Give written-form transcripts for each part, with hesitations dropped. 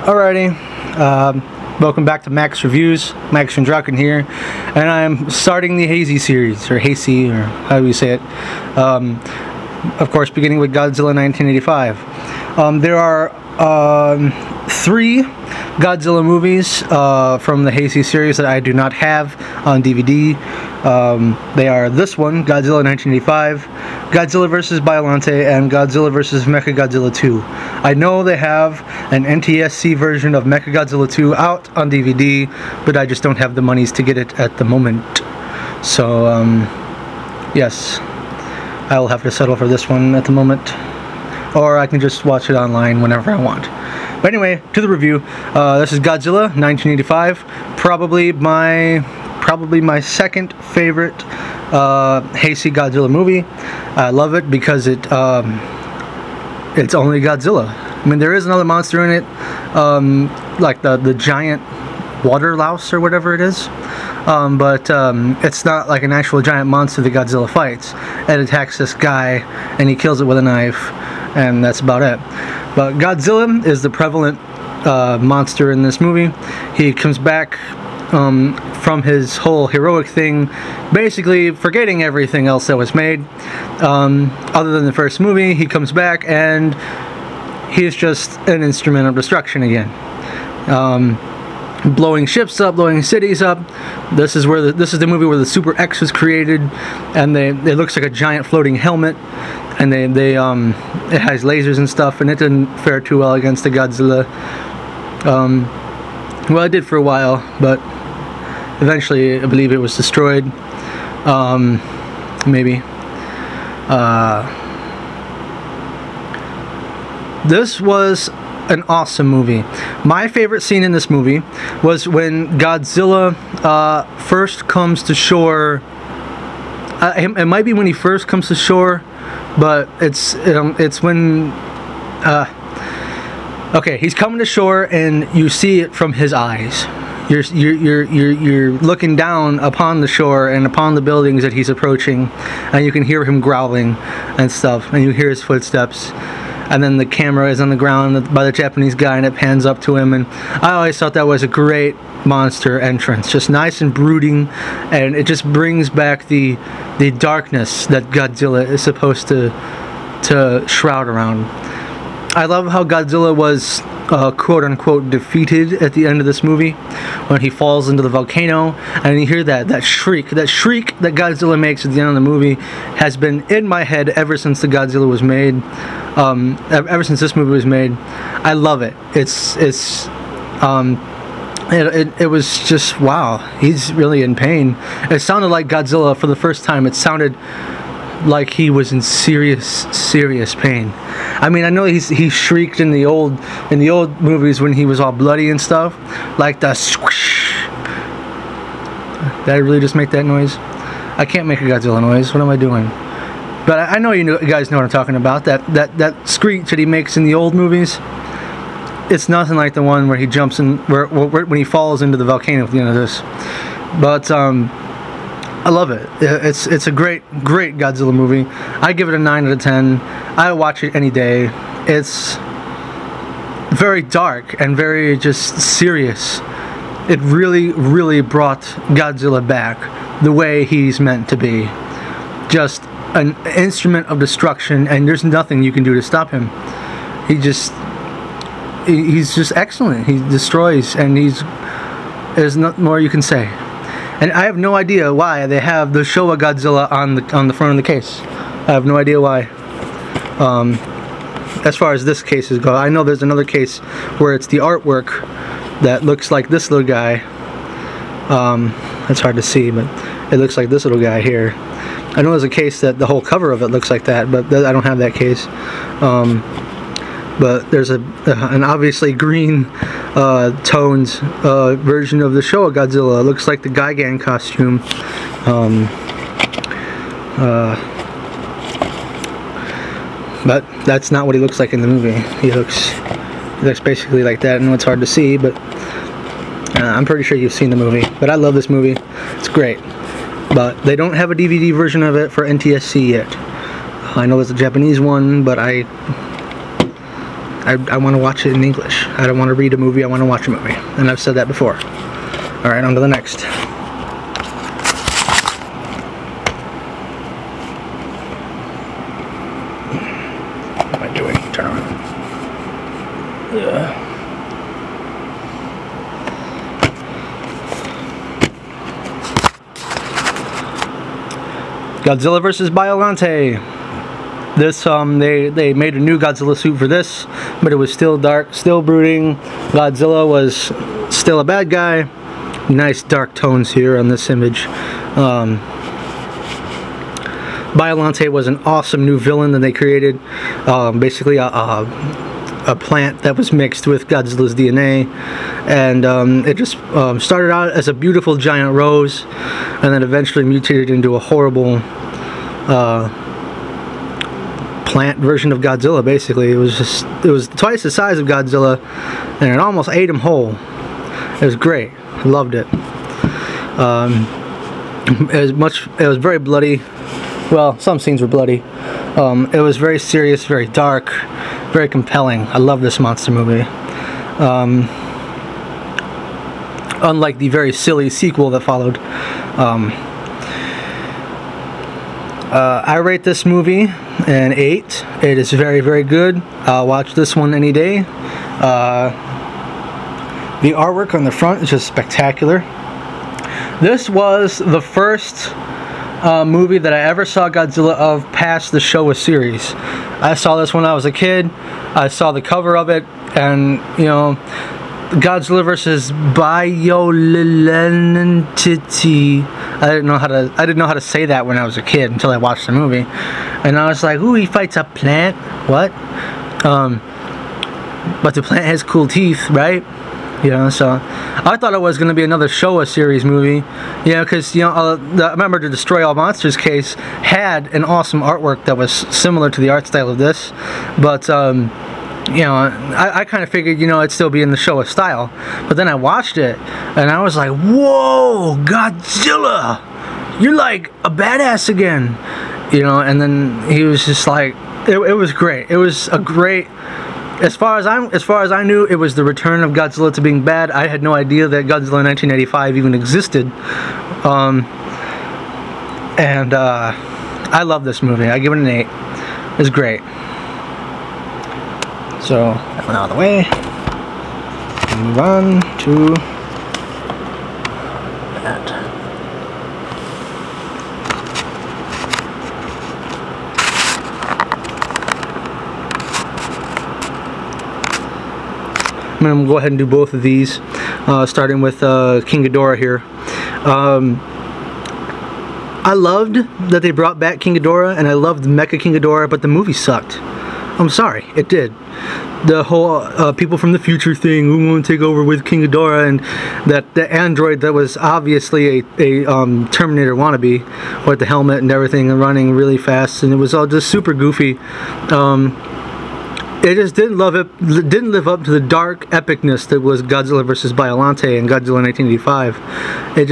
Alrighty, welcome back to Max Reviews. Max Draken here, and I'm starting the Heisei series, or Heisei, or how do you say it? Of course, beginning with Godzilla 1985. There are 3 Godzilla movies from the Heisei series that I do not have on DVD. They are this one, Godzilla 1985, Godzilla vs. Biollante, and Godzilla vs. Mechagodzilla 2. I know they have an NTSC version of Mechagodzilla 2 out on DVD, but I just don't have the monies to get it at the moment. So, yes, I will have to settle for this one at the moment, or I can just watch it online whenever I want. But anyway, to the review. This is Godzilla 1985, probably my second favorite Heisei Godzilla movie. I love it because it's only Godzilla. I mean, there is another monster in it, like the giant water louse or whatever it is, but it's not like an actual giant monster that Godzilla fights. It attacks this guy and he kills it with a knife, and that's about it. But Godzilla is the prevalent monster in this movie. He comes back from his whole heroic thing, basically forgetting everything else that was made. Other than the first movie, he comes back and he's just an instrument of destruction again. Blowing ships up, blowing cities up. This is the movie where the Super X was created, and it looks like a giant floating helmet, and it has lasers and stuff, and it didn't fare too well against the Godzilla. Well, it did for a while, but eventually I believe it was destroyed. Maybe. This was an awesome movie. My favorite scene in this movie was when Godzilla first comes to shore. It might be when he first comes to shore, but it's when okay, he's coming to shore and you see it from his eyes. You're looking down upon the shore and upon the buildings that he's approaching, and you can hear him growling and stuff, and you hear his footsteps, and then the camera is on the ground by the Japanese guy and it pans up to him, and I always thought that was a great monster entrance, just nice and brooding, and it just brings back the darkness that Godzilla is supposed to shroud around. I love how Godzilla was quote-unquote defeated at the end of this movie when he falls into the volcano, and you hear that shriek that Godzilla makes at the end of the movie has been in my head ever since the Godzilla was made, ever since this movie was made. I love it. It was just, wow, he's really in pain. It sounded like Godzilla for the first time. It sounded like he was in serious pain. I mean, I know he shrieked in the old movies when he was all bloody and stuff, like the squish. Did I really just make that noise? I can't make a Godzilla noise. What am I doing? But I know you guys know what I'm talking about. That screech that he makes in the old movies. It's nothing like the one where he jumps in, when he falls into the volcano at the end of this. But I love it. It's a great Godzilla movie. I give it a 9 out of 10. I watch it any day. It's very dark and very just serious. It really brought Godzilla back the way he's meant to be. Just an instrument of destruction, and there's nothing you can do to stop him. He's just excellent. He destroys, and there's nothing more you can say. And I have no idea why they have the Showa Godzilla on the front of the case. I have no idea why. As far as this cases go, I know there's another case where it's the artwork that looks like this little guy. It's hard to see, but it looks like this little guy here. I know there's a case that the whole cover of it looks like that, but I don't have that case. But there's an obviously green toned version of the Showa Godzilla. It looks like the Gigan costume. But that's not what he looks like in the movie. He looks basically like that. I know it's hard to see, but I'm pretty sure you've seen the movie, but I love this movie. It's great. But they don't have a DVD version of it for NTSC yet. I know there's a Japanese one, but I want to watch it in English. I don't want to read a movie, I want to watch a movie. And I've said that before. Alright, on to the next. What am I doing? Turn around. Yeah. Godzilla vs. Biollante. This, they made a new Godzilla suit for this, but it was still dark, still brooding. Godzilla was still a bad guy. Nice dark tones here on this image. Biollante was an awesome new villain that they created. Basically a plant that was mixed with Godzilla's DNA, and it just started out as a beautiful giant rose, and then eventually mutated into a horrible plant version of Godzilla. Basically, it was twice the size of Godzilla, and it almost ate him whole. It was great. I loved it. It was very bloody. Well, some scenes were bloody. It was very serious, very dark, very compelling. I love this monster movie. Unlike the very silly sequel that followed. I rate this movie an 8. It is very, very good. I'll watch this one any day. The artwork on the front is just spectacular. This was the first movie that I ever saw Godzilla of past the Showa series. I saw this when I was a kid. I saw the cover of it, and you know, Godzilla vs. Biollante. I didn't know how to say that when I was a kid until I watched the movie, and I was like, "Ooh, he fights a plant? What?" But the plant has cool teeth, right? You know, so I thought it was going to be another Showa series movie, you know, because, you know, I remember the Destroy All Monsters case had an awesome artwork that was similar to the art style of this, but, you know, I kind of figured, you know, it'd still be in the Showa style, but then I watched it, and I was like, whoa, Godzilla, you're like a badass again, you know, and then he was just like, it was great. It was a great... As far as I knew, it was the return of Godzilla to being bad. I had no idea that Godzilla 1985 even existed. I love this movie. I give it an 8. It's great. So, that went out of the way. Move on to that. I'm going to go ahead and do both of these, starting with King Ghidorah here. I loved that they brought back King Ghidorah, and I loved Mecha King Ghidorah, but the movie sucked. I'm sorry, it did. The whole people from the future thing, who want to take over with King Ghidorah, and that the android that was obviously a Terminator wannabe, with the helmet and everything, and running really fast, and it was all just super goofy. It just didn't live up to the dark epicness that was Godzilla vs. Biollante and Godzilla 1985. It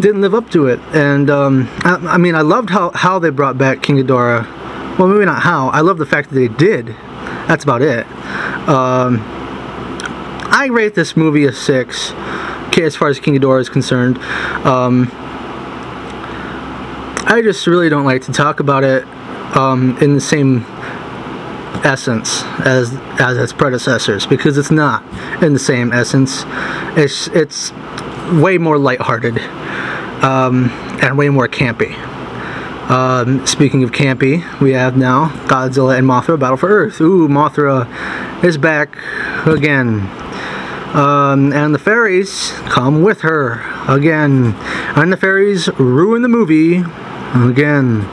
didn't live up to it. And I mean, I loved how they brought back King Ghidorah. Well, maybe not how. I love the fact that they did. That's about it. I rate this movie a 6. Okay, as far as King Ghidorah is concerned. I just really don't like to talk about it in the same essence as its predecessors, because it's not in the same essence. It's way more lighthearted and way more campy. Speaking of campy, we have now Godzilla and Mothra Battle for Earth. Ooh, Mothra is back again. And the fairies come with her again. And the fairies ruin the movie again.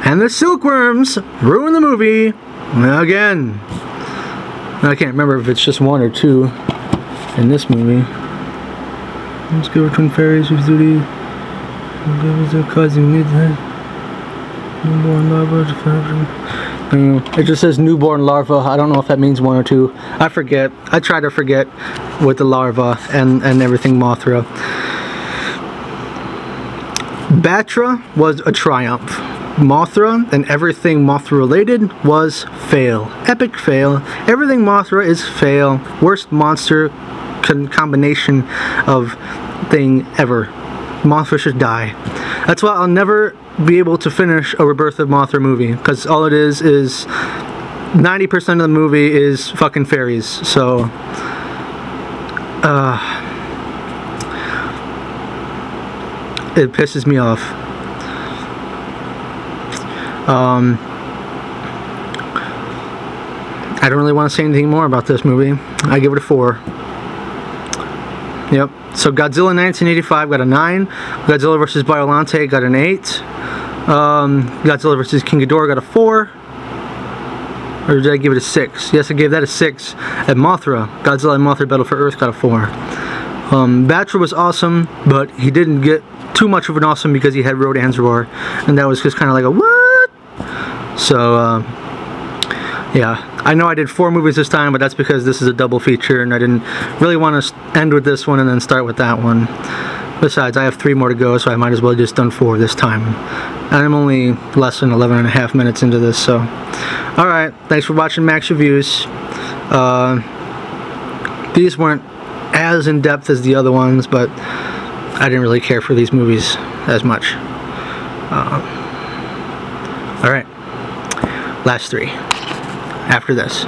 And the silkworms ruin the movie again. I can't remember if it's just 1 or 2 in this movie. Let's go between fairies with duty. Causing newborn larva. It just says newborn larva. I don't know if that means 1 or 2. I forget. I try to forget. with the larva and everything Mothra. Batra was a triumph. Mothra and everything Mothra related was fail. Epic fail. Everything Mothra is fail. Worst monster combination of thing ever. Mothra should die. That's why I'll never be able to finish a Rebirth of Mothra movie, because all it is 90% of the movie is fucking fairies. So it pisses me off. I don't really want to say anything more about this movie. I give it a 4. Yep. So Godzilla 1985 got a 9. Godzilla vs. Biollante got an 8. Godzilla vs. King Ghidorah got a 4. Or did I give it a 6? Yes, I gave that a 6. And Mothra, Godzilla and Mothra Battle for Earth, got a 4. Batra was awesome, but he didn't get too much of an awesome because he had Rodan's Roar, and that was just kind of like a what? So, yeah. I know I did 4 movies this time, but that's because this is a double feature, and I didn't really want to end with this one and then start with that one. Besides, I have 3 more to go, so I might as well just done 4 this time. And I'm only less than 11.5 minutes into this, so. Alright, thanks for watching Max Reviews. These weren't as in-depth as the other ones, but I didn't really care for these movies as much. Alright, last 3 after this.